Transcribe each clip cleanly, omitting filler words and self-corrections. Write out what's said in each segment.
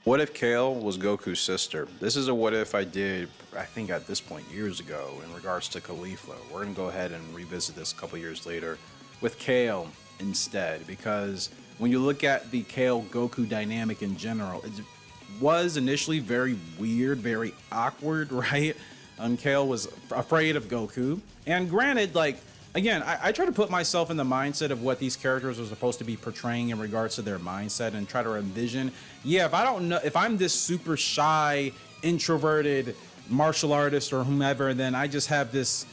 What if Kale was Goku's sister? This is a what if I did, I think at this point, years ago, in regards to Caulifla. We're going to go ahead and revisit this a couple years later with Kale instead, because when you look at the Kale Goku dynamic in general, it was initially very weird, very awkward, right? Kale was afraid of Goku. And granted, like, again, I try to put myself in the mindset of what these characters are supposed to be portraying in regards to their mindset and try to envision. Yeah, if I don't know, if I'm this super shy, introverted martial artist or whomever, then I just have this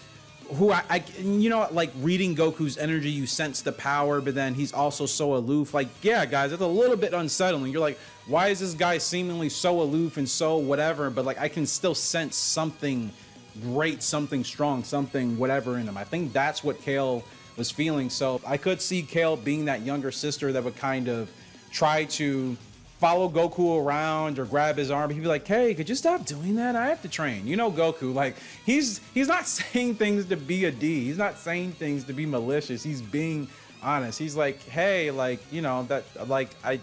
you know, like reading Goku's energy, you sense the power, but then he's also so aloof. Like, yeah, guys, it's a little bit unsettling. You're like, why is this guy seemingly so aloof and so whatever? But like, I can still sense something great, something strong, something whatever in him. I think that's what Kale was feeling. So I could see Kale being that younger sister that would kind of try to follow Goku around or grab his arm. He'd be like, hey, could you stop doing that? I have to train. You know, Goku, like he's not saying things to be a D. He's not saying things to be malicious. He's being honest. He's like, hey, like, you know, that like I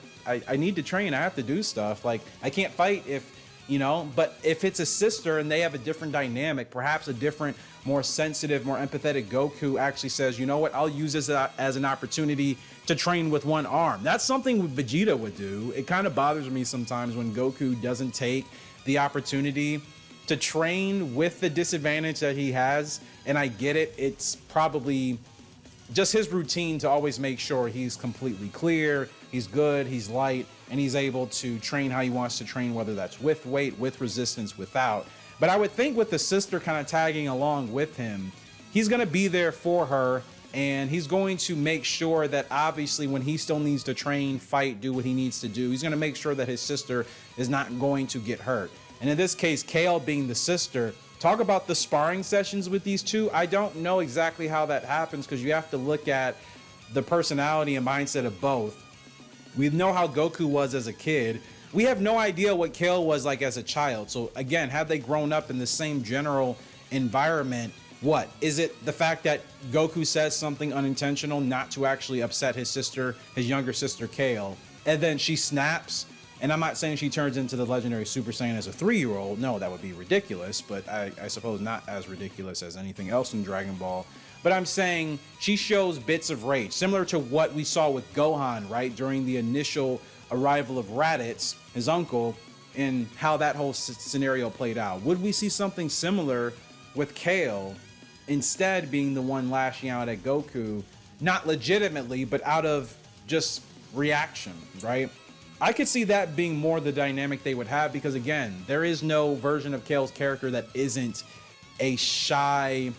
need to train. I have to do stuff. Like I can't fight if, you know, but if it's a sister and they have a different dynamic, perhaps a different, more sensitive, more empathetic Goku actually says, you know what, I'll use this as an opportunity to train with one arm. That's something Vegeta would do. It kind of bothers me sometimes when Goku doesn't take the opportunity to train with the disadvantage that he has. And I get it. It's probably just his routine to always make sure he's completely clear, he's good, he's light, and he's able to train how he wants to train, whether that's with weight, with resistance, without. But I would think with the sister kind of tagging along with him, he's going to be there for her, and he's going to make sure that obviously when he still needs to train, fight, do what he needs to do, he's going to make sure that his sister is not going to get hurt. And in this case, Kale being the sister, talk about the sparring sessions with these two. I don't know exactly how that happens because you have to look at the personality and mindset of both. We know how Goku was as a kid. We have no idea what Kale was like as a child. So again, have they grown up in the same general environment? What is it? The fact that Goku says something unintentional not to actually upset his sister, his younger sister Kale, and then she snaps. And I'm not saying she turns into the legendary Super Saiyan as a 3-year-old. No, that would be ridiculous, but I suppose not as ridiculous as anything else in Dragon Ball. But I'm saying she shows bits of rage, similar to what we saw with Gohan, right? During the initial arrival of Raditz, his uncle, and how that whole scenario played out. Would we see something similar with Kale, instead being the one lashing out at Goku, not legitimately, but out of just reaction, right? I could see that being more the dynamic they would have because, again, there is no version of Kale's character that isn't a shy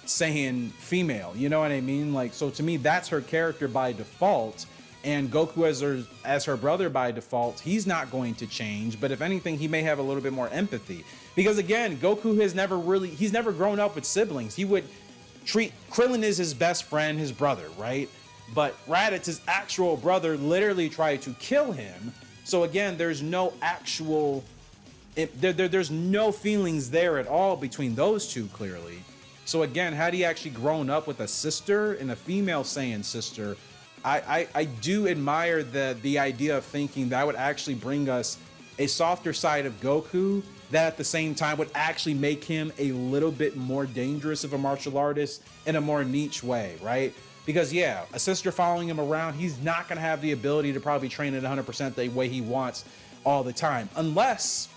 Saiyan female. You know what I mean? Like, so to me, that's her character by default. And Goku as her brother by default, he's not going to change. But if anything, he may have a little bit more empathy. Because, again, Goku has he's never grown up with siblings. He would treat Krillin as his best friend, his brother, right? But Raditz, his actual brother, literally tried to kill him. So again, there's no actual, there's no feelings there at all between those two, clearly. So again, had he actually grown up with a sister and a female Saiyan sister, I do admire the idea of thinking that would actually bring us a softer side of Goku that at the same time would actually make him a little bit more dangerous of a martial artist in a more niche way, right? Because yeah, a sister following him around, he's not going to have the ability to probably train at 100% the way he wants all the time. Unless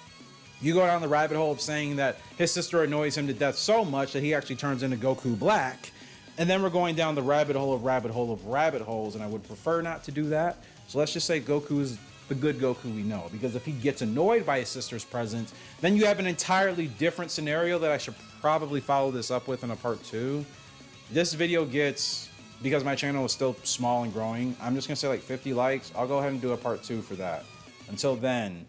you go down the rabbit hole of saying that his sister annoys him to death so much that he actually turns into Goku Black. And then we're going down the rabbit hole of rabbit hole of rabbit holes, and I would prefer not to do that. So let's just say Goku is the good Goku we know. Because if he gets annoyed by his sister's presence, then you have an entirely different scenario that I should probably follow this up with in a part 2. This video gets, because my channel is still small and growing, I'm just gonna say like 50 likes. I'll go ahead and do a part 2 for that. Until then,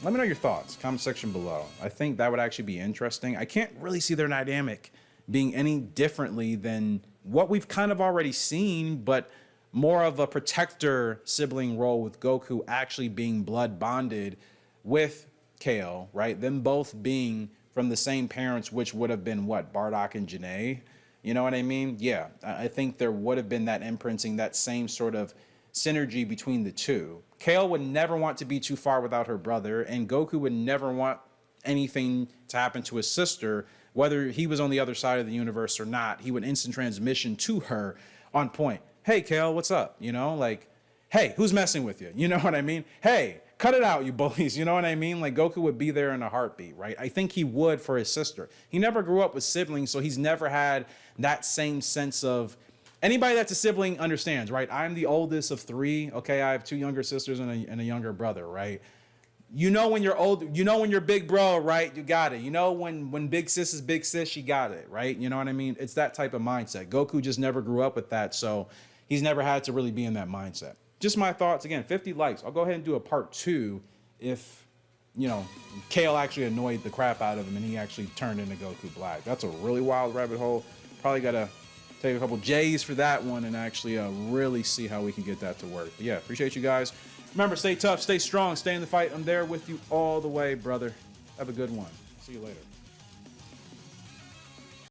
let me know your thoughts, comment section below. I think that would actually be interesting. I can't really see their dynamic being any differently than what we've kind of already seen, but more of a protector sibling role with Goku actually being blood bonded with Kale, right? Them both being from the same parents, which would have been what, Bardock and Janae? You know what I mean? Yeah, I think there would have been that imprinting, that same sort of synergy between the two. Kale would never want to be too far without her brother, and Goku would never want anything to happen to his sister, whether he was on the other side of the universe or not. He would instant transmission to her on point. Hey, Kale, what's up? You know, like, hey, who's messing with you? You know what I mean? Hey, cut it out, you bullies. You know what I mean? Like, Goku would be there in a heartbeat, right? I think he would for his sister. He never grew up with siblings, so he's never had that same sense of, anybody that's a sibling understands, right? I'm the oldest of three. Okay, I have two younger sisters and a younger brother, right? You know when you're old, you know when you're big bro, right? You got it. You know when big sis is big sis, she got it, right? You know what I mean? It's that type of mindset. Goku just never grew up with that, so he's never had to really be in that mindset. Just my thoughts. Again, 50 likes. I'll go ahead and do a part 2 if, you know, Kale actually annoyed the crap out of him and he actually turned into Goku Black. That's a really wild rabbit hole. Probably got to take a couple J's for that one and actually really see how we can get that to work. But yeah, appreciate you guys. Remember, stay tough, stay strong, stay in the fight. I'm there with you all the way, brother. Have a good one. See you later.